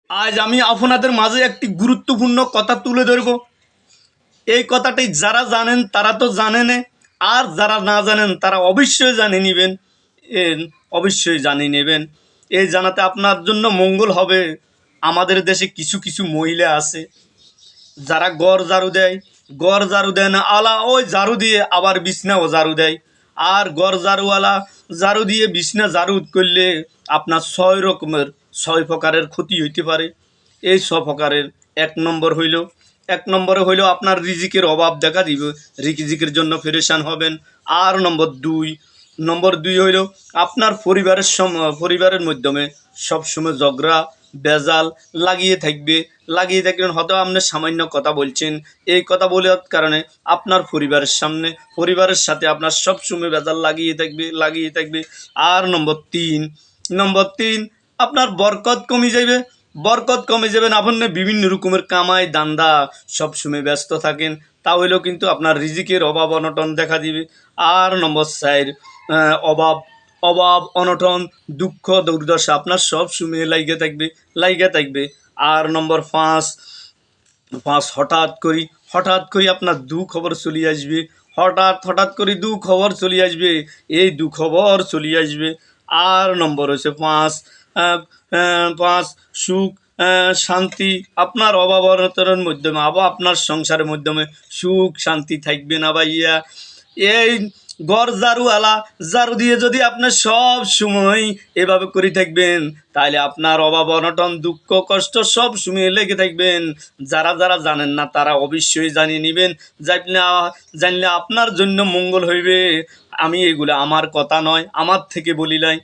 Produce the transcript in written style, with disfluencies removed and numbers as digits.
আজ আমি আপনাদের মাঝে একটি গুরুত্বপূর্ণ কথা তুলে ধরব। এই কথাটি যারা জানেন তারা তো জানেন, আর যারা না জানেন তারা অবশ্যই জানিয়ে নেবেন। অবশ্যই জানিয়ে নেবেন। এই জানাতে আপনার জন্য মঙ্গল হবে। আমাদের দেশে কিছু কিছু মহিলা আছে যারা গড় ঝাড়ু দেয় না, আলা ওই ঝাড়ু দিয়ে আবার বিছনাও ঝাড়ু দেয়। আর গড় ঝাড়ুওয়ালা ঝাড়ু দিয়ে বিছনা ঝাড়ু করলে আপনার 6 প্রকারের ক্ষতি হইতে পারে। এই 6 প্রকারের এক নম্বরে হইল আপনার রিজিকের অভাব দেখা দিবে, রিজিকের জন্য পেরেশান হবেন। আর নম্বর দুই হইল আপনার পরিবারের মাধ্যমে সবসময় ঝগড়া বেজাল লাগিয়ে থাকবেন। হয়তো আপনি সামান্য কথা বলছেন, এই কথা বলার কারণে আপনার পরিবারের সাথে আপনার সবসময় বেজাল লাগিয়ে থাকবে। আর নম্বর তিন আপনার বরকত কমে যাবেন। আপনি বিভিন্ন রকমের কামাই দান্দা সবসময় ব্যস্ত থাকেন, তাহলেও কিন্তু আপনার রিজিকের অভাব অনটন দেখা দিবে। আর নম্বর 4 অভাব অভাব অনটন দুঃখ দুর্দশা আপনার সব সময় লাইগা থাকবে। আর নম্বর 5 হঠাৎ করি আপনার দুঃখবর চলে আসবে। হঠাৎ করে দুঃখবর চলে আসবে, এই দুঃখবর চলে আসবে। আর নম্বর হচ্ছে 5 সুখ শান্তি আপনার অভাব অনটনের মাধ্যমে, আবার আপনার সংসারের মাধ্যমে সুখ শান্তি থাকবে না ভাইয়া। এই ঘর ঝাড়ু দিয়ে যদি আপনার সব সময় এভাবে করে থাকবেন, তাহলে আপনার অভাব অনটন দুঃখ কষ্ট সব সময় লেগে থাকবেন। যারা জানেন না তারা অবশ্যই জানিয়ে নেবেন, জানলে আপনার জন্য মঙ্গল হইবে। আমি এগুলো আমার কথা নয়, আমার থেকে বলি নাই,